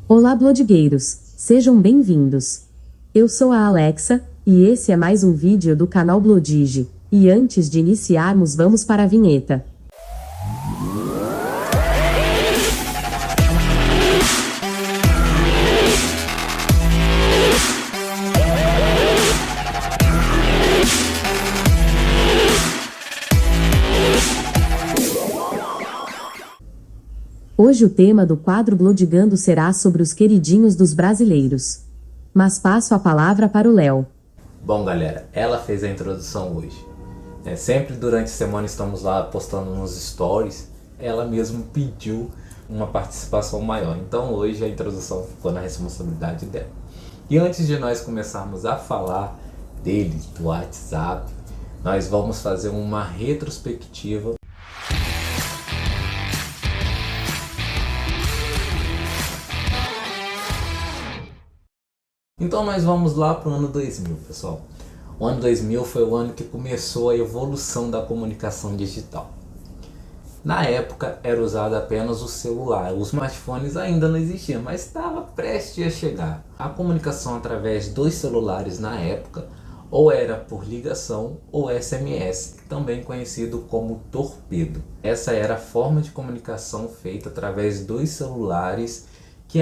Olá, blogueiros! Sejam bem-vindos! Eu sou a Alexa, e esse é mais um vídeo do canal Blodige. E antes de iniciarmos, vamos para a vinheta. Hoje o tema do quadro Blodigando será sobre os queridinhos dos brasileiros. Mas passo a palavra para o Léo. Bom, galera, ela fez a introdução hoje. Sempre durante a semana estamos lá postando nos stories. Ela mesmo pediu uma participação maior. Então hoje a introdução ficou na responsabilidade dela. E antes de nós começarmos a falar dele, do WhatsApp, nós vamos fazer uma retrospectiva. Então nós vamos lá para o ano 2000, pessoal. O ano 2000 foi o ano que começou a evolução da comunicação digital. Na época era usado apenas o celular, os smartphones ainda não existiam, mas estava prestes a chegar. A comunicação através dos celulares na época ou era por ligação ou SMS, também conhecido como torpedo. Essa era a forma de comunicação feita através dos celulares que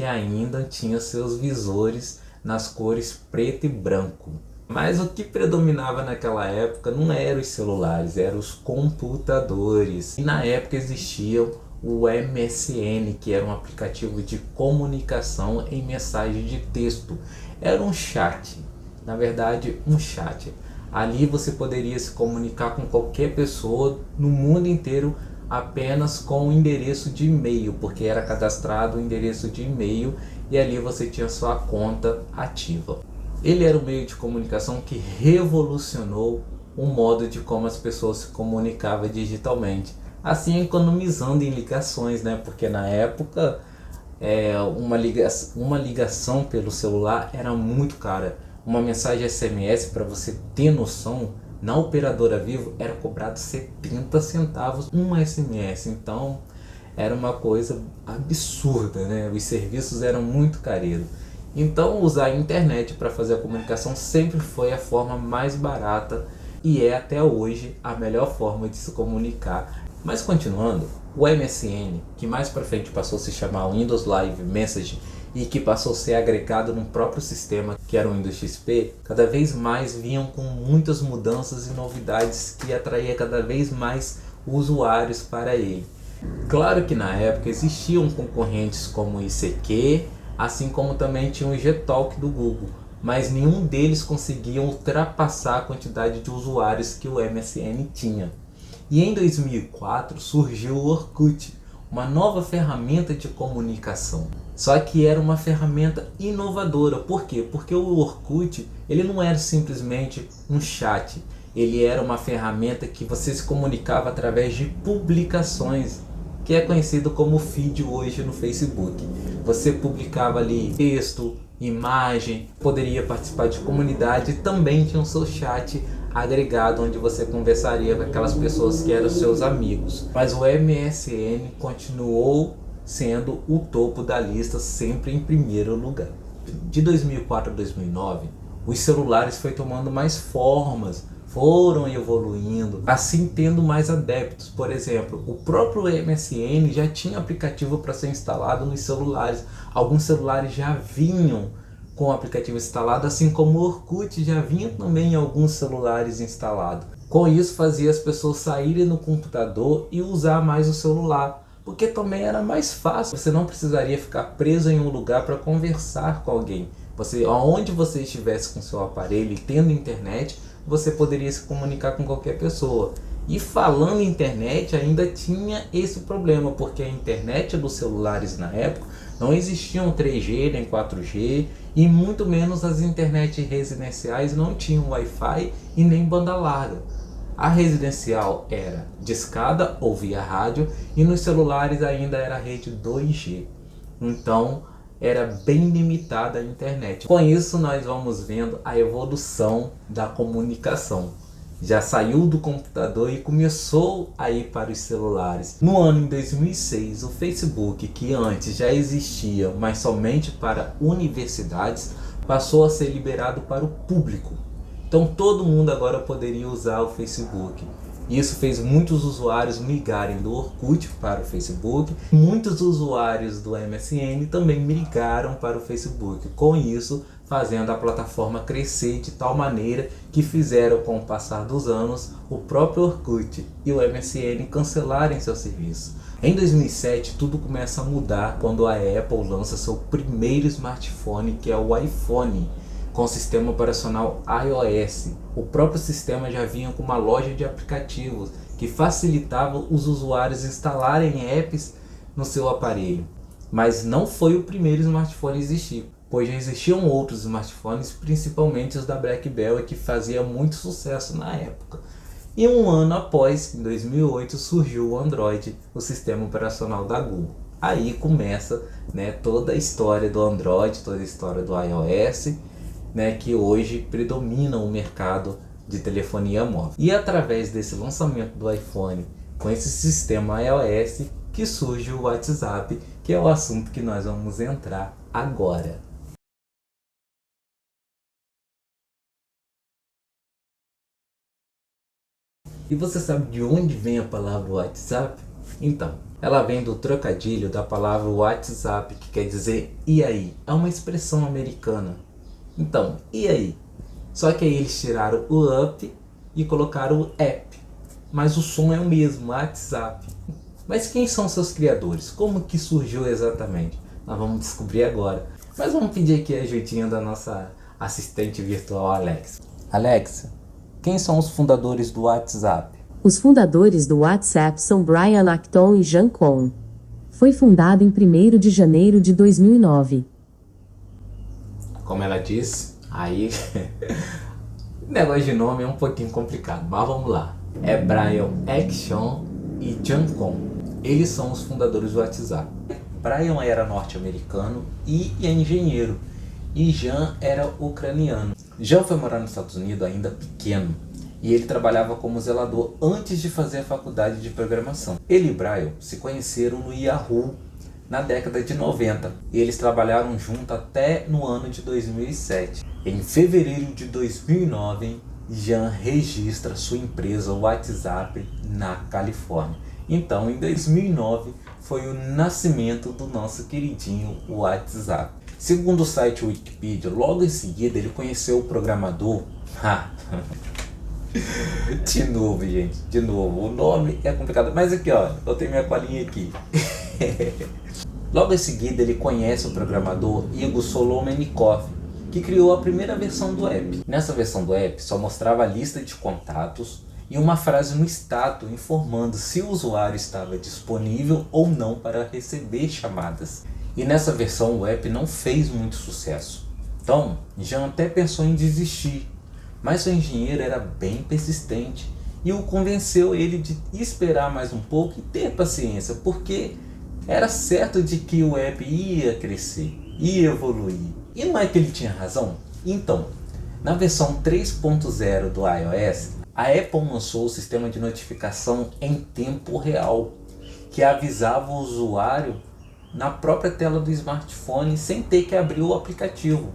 ainda tinha seus visores nas cores preto e branco. Mas o que predominava naquela época não eram os celulares, eram os computadores. E na época existia o MSN, que era um aplicativo de comunicação em mensagem de texto. Era um chat, na verdade um chat. Ali você poderia se comunicar com qualquer pessoa no mundo inteiro apenas com o endereço de e-mail, porque era cadastrado o endereço de e-mail e ali você tinha sua conta ativa. Ele era um meio de comunicação que revolucionou o modo de como as pessoas se comunicavam digitalmente, assim economizando em ligações, né? Porque na época uma ligação pelo celular era muito cara. Uma mensagem SMS, para você ter noção, na operadora Vivo era cobrado 70 centavos um SMS, então era uma coisa absurda, né? Os serviços eram muito caros. Então usar a internet para fazer a comunicação sempre foi a forma mais barata e é até hoje a melhor forma de se comunicar. Mas continuando, o MSN, que mais para frente passou a se chamar Windows Live Message e que passou a ser agregado no próprio sistema que era o Windows XP, cada vez mais vinham com muitas mudanças e novidades que atraía cada vez mais usuários para ele. Claro que na época existiam concorrentes como o ICQ, assim como também tinha o Gtalk do Google, mas nenhum deles conseguia ultrapassar a quantidade de usuários que o MSN tinha. E em 2004 surgiu o Orkut, uma nova ferramenta de comunicação. Só que era uma ferramenta inovadora. Por quê? Porque o Orkut ele não era simplesmente um chat. Ele era uma ferramenta que você se comunicava através de publicações, que é conhecido como feed hoje no Facebook. Você publicava ali texto, imagem, poderia participar de comunidade e também tinha o seu chat agregado onde você conversaria com aquelas pessoas que eram seus amigos. Mas o MSN continuou sendo o topo da lista, sempre em primeiro lugar. De 2004 a 2009, os celulares foram tomando mais formas, foram evoluindo, assim tendo mais adeptos. Por exemplo, o próprio MSN já tinha aplicativo para ser instalado nos celulares. Alguns celulares já vinham com o aplicativo instalado, assim como o Orkut já vinha também em alguns celulares instalado. Com isso fazia as pessoas saírem no computador e usar mais o celular, porque também era mais fácil. Você não precisaria ficar preso em um lugar para conversar com alguém. Onde você estivesse com seu aparelho e tendo internet, você poderia se comunicar com qualquer pessoa. E falando em internet, ainda tinha esse problema, porque a internet dos celulares na época não existiam 3G nem 4G, e muito menos as internet residenciais não tinham Wi-Fi e nem banda larga. A residencial era discada ou via rádio, e nos celulares ainda era a rede 2G. Então era bem limitada a internet. Com isso nós vamos vendo a evolução da comunicação. já saiu do computador e começou a ir para os celulares. No ano de 2006, o Facebook, que antes já existia, mas somente para universidades, passou a ser liberado para o público. Então todo mundo agora poderia usar o Facebook. Isso fez muitos usuários migrarem do Orkut para o Facebook. Muitos usuários do MSN também migraram para o Facebook. Com isso, fazendo a plataforma crescer de tal maneira que fizeram, com o passar dos anos, o próprio Orkut e o MSN cancelarem seu serviço. Em 2007, tudo começa a mudar quando a Apple lança seu primeiro smartphone, que é o iPhone, com o sistema operacional iOS. O próprio sistema já vinha com uma loja de aplicativos que facilitava os usuários instalarem apps no seu aparelho. Mas não foi o primeiro smartphone a existir, pois já existiam outros smartphones, principalmente os da BlackBerry, que fazia muito sucesso na época. E um ano após, em 2008, surgiu o Android, o sistema operacional da Google. Aí começa, toda a história do Android, toda a história do iOS, que hoje predomina o mercado de telefonia móvel. E através desse lançamento do iPhone, com esse sistema iOS, que surge o WhatsApp, que é o assunto que nós vamos entrar agora. E você sabe de onde vem a palavra WhatsApp? Então, ela vem do trocadilho da palavra WhatsApp, que quer dizer e aí. É uma expressão americana. Então, e aí? Só que aí eles tiraram o up e colocaram o app. Mas o som é o mesmo, WhatsApp. Mas quem são seus criadores? Como que surgiu exatamente? Nós vamos descobrir agora. Mas vamos pedir aqui a ajudinha da nossa assistente virtual, Alexa. Alexa, quem são os fundadores do WhatsApp? Os fundadores do WhatsApp são Brian Acton e Jan Koum. Foi fundado em 1º de janeiro de 2009. Como ela disse, aí negócio de nome é um pouquinho complicado, mas vamos lá. É Brian Acton e Jan Koum. Eles são os fundadores do WhatsApp. Brian era norte-americano e é engenheiro, e Jan era ucraniano. Jan foi morar nos Estados Unidos ainda pequeno, e ele trabalhava como zelador antes de fazer a faculdade de programação. Ele e Brian se conheceram no Yahoo na década de 90, e eles trabalharam juntos até no ano de 2007. Em fevereiro de 2009, Jan registra sua empresa WhatsApp na Califórnia. Então, em 2009, foi o nascimento do nosso queridinho WhatsApp. Segundo o site Wikipedia, logo em seguida ele conheceu o programador... De novo, gente, de novo, o nome é complicado, mas aqui ó, eu tenho minha colinha aqui. Logo em seguida ele conhece o programador Igor Solomenikov, que criou a primeira versão do app. Nessa versão do app só mostrava a lista de contatos e uma frase no status informando se o usuário estava disponível ou não para receber chamadas. E nessa versão o app não fez muito sucesso. Então, Jan até pensou em desistir, mas seu engenheiro era bem persistente e o convenceu ele de esperar mais um pouco e ter paciência, porque era certo de que o app ia crescer, ia evoluir. E não é que ele tinha razão? Então, na versão 3.0 do iOS, a Apple lançou o sistema de notificação em tempo real, que avisava o usuário na própria tela do smartphone sem ter que abrir o aplicativo.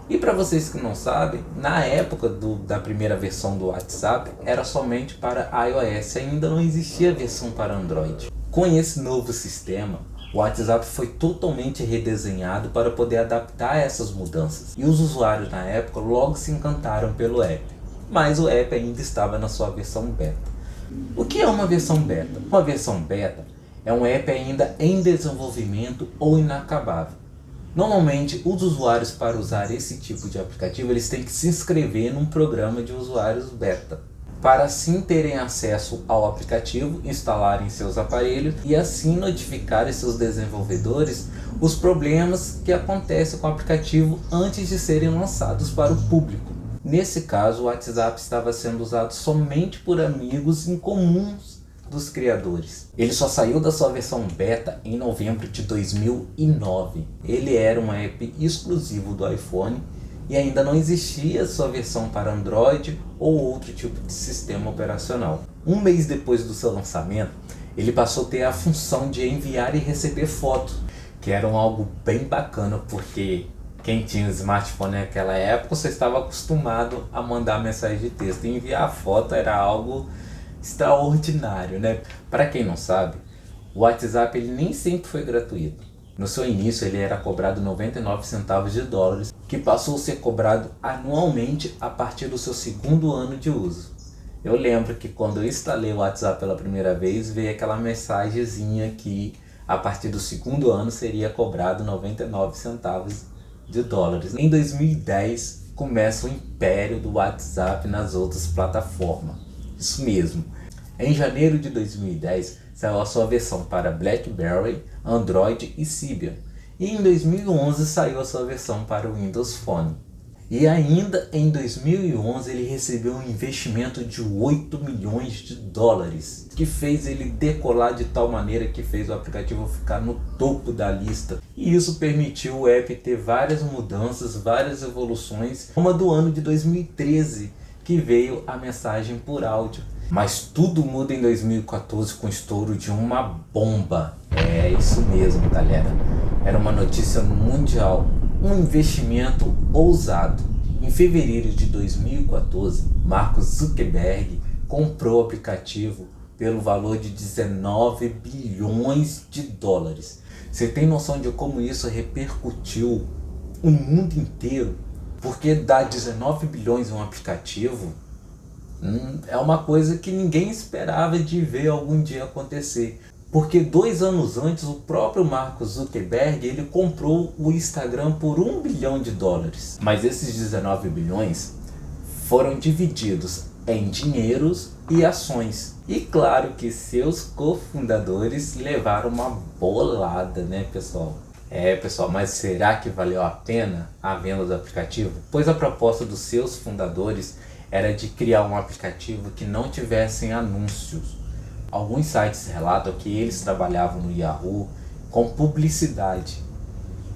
E para vocês que não sabem, na época da primeira versão do WhatsApp era somente para iOS, ainda não existia a versão para Android. Com esse novo sistema, o WhatsApp foi totalmente redesenhado para poder adaptar a essas mudanças. E os usuários na época logo se encantaram pelo app, mas o app ainda estava na sua versão beta. O que é uma versão beta? Uma versão beta é um app ainda em desenvolvimento ou inacabável. Normalmente, os usuários para usar esse tipo de aplicativo, eles têm que se inscrever num programa de usuários beta, para assim terem acesso ao aplicativo, instalarem seus aparelhos e assim notificarem seus desenvolvedores os problemas que acontecem com o aplicativo antes de serem lançados para o público. Nesse caso, o WhatsApp estava sendo usado somente por amigos incomuns dos criadores. Ele só saiu da sua versão beta em novembro de 2009. Ele era um app exclusivo do iPhone e ainda não existia sua versão para Android ou outro tipo de sistema operacional. Um mês depois do seu lançamento, ele passou a ter a função de enviar e receber fotos, que era algo bem bacana, porque quem tinha um smartphone naquela época, você estava acostumado a mandar mensagem de texto, e enviar foto era algo extraordinário, né? Para quem não sabe, o WhatsApp ele nem sempre foi gratuito. No seu início ele era cobrado 99 centavos de dólares, que passou a ser cobrado anualmente a partir do seu segundo ano de uso. Eu lembro que quando eu instalei o WhatsApp pela primeira vez, veio aquela mensagenzinha que a partir do segundo ano seria cobrado 99 centavos de dólares. Em 2010 começa o império do WhatsApp nas outras plataformas. Isso mesmo. Em janeiro de 2010 saiu a sua versão para BlackBerry, Android e Symbian. E em 2011 saiu a sua versão para o Windows Phone. E ainda em 2011 ele recebeu um investimento de 8 milhões de dólares, que fez ele decolar de tal maneira que fez o aplicativo ficar no topo da lista. E isso permitiu o app ter várias mudanças, várias evoluções, como a do ano de 2013, que veio a mensagem por áudio. Mas tudo muda em 2014 com o estouro de uma bomba. É isso mesmo, galera. Era uma notícia mundial. Um investimento ousado. Em fevereiro de 2014, Mark Zuckerberg comprou o aplicativo pelo valor de 19 bilhões de dólares. Você tem noção de como isso repercutiu o mundo inteiro? Porque dar 19 bilhões em um aplicativo é uma coisa que ninguém esperava de ver algum dia acontecer. Porque 2 anos antes o próprio Mark Zuckerberg ele comprou o Instagram por 1 bilhão de dólares. Mas esses 19 bilhões foram divididos em dinheiros e ações. E claro que seus cofundadores levaram uma bolada, né, pessoal? Pessoal, mas será que valeu a pena a venda do aplicativo? Pois a proposta dos seus fundadores era de criar um aplicativo que não tivessem anúncios. Alguns sites relatam que eles trabalhavam no Yahoo com publicidade.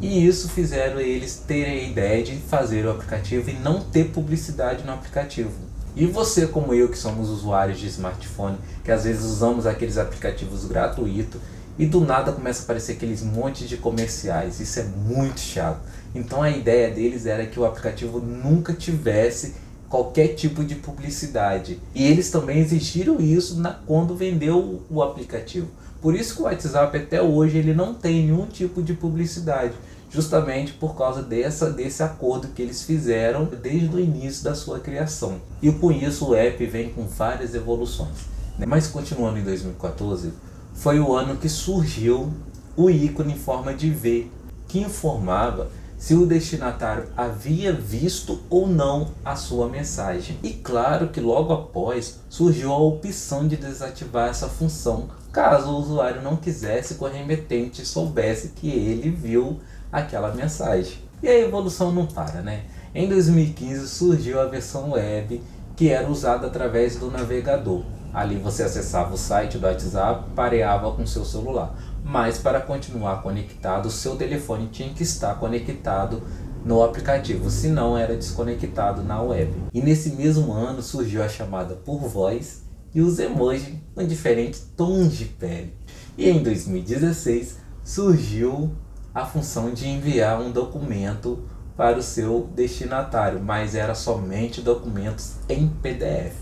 E isso fizeram eles terem a ideia de fazer o aplicativo e não ter publicidade no aplicativo. E você como eu que somos usuários de smartphone, que às vezes usamos aqueles aplicativos gratuitos e do nada começa a aparecer aqueles montes de comerciais, isso é muito chato. Então a ideia deles era que o aplicativo nunca tivesse qualquer tipo de publicidade. E eles também exigiram isso quando vendeu o aplicativo. Por isso que o WhatsApp até hoje ele não tem nenhum tipo de publicidade. Justamente por causa desse acordo que eles fizeram desde o início da sua criação. E com isso o app vem com várias evoluções. Mas continuando em 2014, foi o ano que surgiu o ícone em forma de V, que informava se o destinatário havia visto ou não a sua mensagem. E claro que logo após surgiu a opção de desativar essa função, caso o usuário não quisesse que o remetente soubesse que ele viu aquela mensagem. E a evolução não para, né? Em 2015 surgiu a versão web, que era usada através do navegador. Ali você acessava o site do WhatsApp, pareava com seu celular. Mas para continuar conectado, o seu telefone tinha que estar conectado no aplicativo, senão era desconectado na web. E nesse mesmo ano surgiu a chamada por voz e os emojis com diferentes tons de pele. E em 2016 surgiu a função de enviar um documento para o seu destinatário, mas era somente documentos em PDF.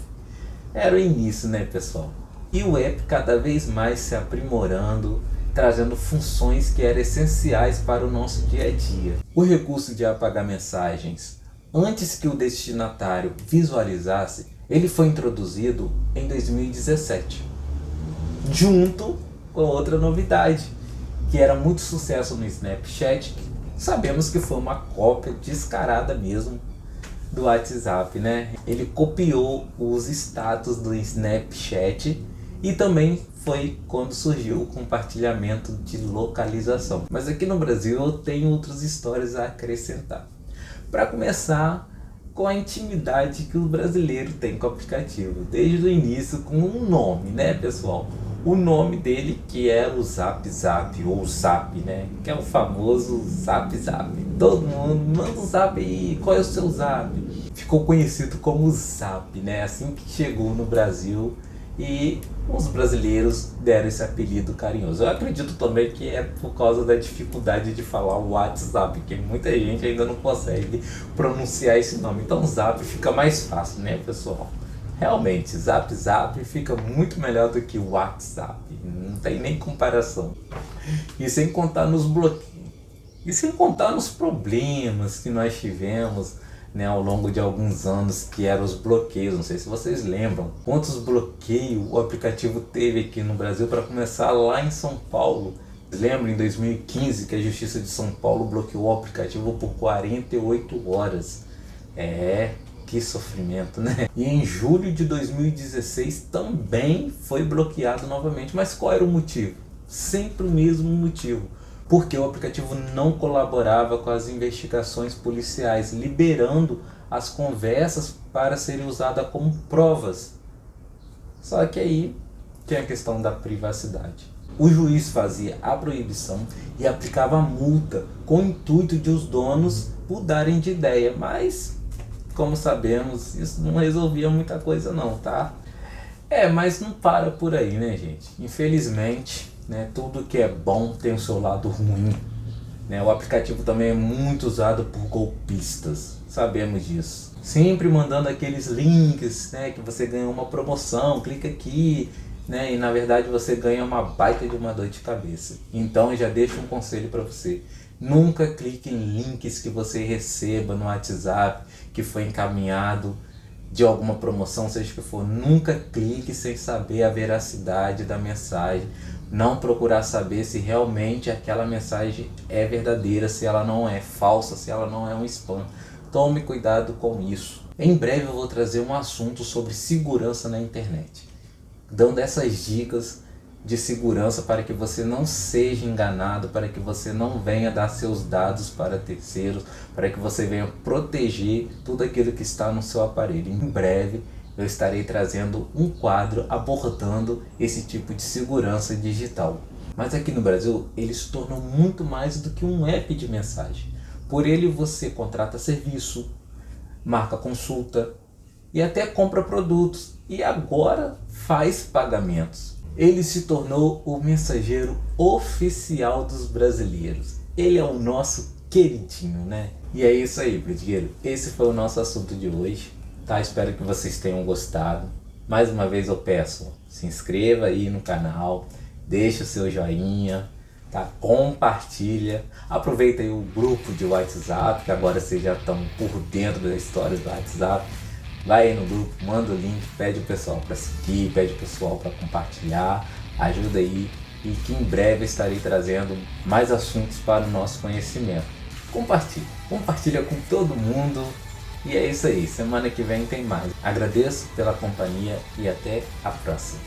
Era o início, né, pessoal? E o app cada vez mais se aprimorando, trazendo funções que eram essenciais para o nosso dia a dia. O recurso de apagar mensagens antes que o destinatário visualizasse, ele foi introduzido em 2017, junto com outra novidade, que era muito sucesso no Snapchat. Sabemos que foi uma cópia descarada mesmo do WhatsApp, né? Ele copiou os status do Snapchat e também foi quando surgiu o compartilhamento de localização. Mas aqui no Brasil eu tenho outras histórias a acrescentar. Para começar, com a intimidade que o brasileiro tem com o aplicativo, desde o início com um nome, né, pessoal? o nome dele, que era o Zap Zap, ou Zap, né? Que é o famoso Zap Zap. Todo mundo manda um Zap aí, qual é o seu Zap? Ficou conhecido como Zap, né? Assim que chegou no Brasil, e os brasileiros deram esse apelido carinhoso. Eu acredito também que é por causa da dificuldade de falar o WhatsApp, que muita gente ainda não consegue pronunciar esse nome. Então Zap fica mais fácil, né, pessoal? Realmente, Zap Zap fica muito melhor do que o WhatsApp. Não tem nem comparação. E sem contar nos bloqueios. E sem contar nos problemas que nós tivemos, né, ao longo de alguns anos, que eram os bloqueios. Não sei se vocês lembram quantos bloqueios o aplicativo teve aqui no Brasil, para começar lá em São Paulo. Lembra em 2015 que a Justiça de São Paulo bloqueou o aplicativo por 48 horas. Que sofrimento, né? E em julho de 2016 também foi bloqueado novamente. Mas qual era o motivo? Sempre o mesmo motivo. Porque o aplicativo não colaborava com as investigações policiais, liberando as conversas para serem usadas como provas. Só que aí tem a questão da privacidade. O juiz fazia a proibição e aplicava a multa com o intuito de os donos mudarem de ideia, mas como sabemos, isso não resolvia muita coisa não, tá? Mas não para por aí, né, gente? Infelizmente, né, tudo que é bom tem o seu lado ruim, né? O aplicativo também é muito usado por golpistas, sabemos disso. Sempre mandando aqueles links, né, que você ganha uma promoção, clica aqui, né, e na verdade você ganha uma baita de uma dor de cabeça. Então já deixo um conselho para você. Nunca clique em links que você receba no WhatsApp, que foi encaminhado de alguma promoção, seja o que for. Nunca clique sem saber a veracidade da mensagem. Não procurar saber se realmente aquela mensagem é verdadeira, se ela não é falsa, se ela não é um spam. Tome cuidado com isso. Em breve eu vou trazer um assunto sobre segurança na internet, dando essas dicas de segurança para que você não seja enganado, para que você não venha dar seus dados para terceiros, para que você venha proteger tudo aquilo que está no seu aparelho. Em breve eu estarei trazendo um quadro abordando esse tipo de segurança digital. Mas aqui no Brasil ele se tornou muito mais do que um app de mensagem. Por ele você contrata serviço, marca consulta e até compra produtos, e agora faz pagamentos. Ele se tornou o mensageiro oficial dos brasileiros. Ele é o nosso queridinho, né? E é isso aí, Brigueiro. Esse foi o nosso assunto de hoje, tá? Espero que vocês tenham gostado. Mais uma vez eu peço, se inscreva aí no canal, deixa o seu joinha, tá? Compartilha, aproveita aí o grupo de WhatsApp, que agora vocês já estão por dentro da história do WhatsApp. Vai aí no grupo, manda o link, pede o pessoal para seguir, pede o pessoal para compartilhar, ajuda aí, e que em breve estarei trazendo mais assuntos para o nosso conhecimento. Compartilha com todo mundo, e é isso aí, semana que vem tem mais. Agradeço pela companhia e até a próxima.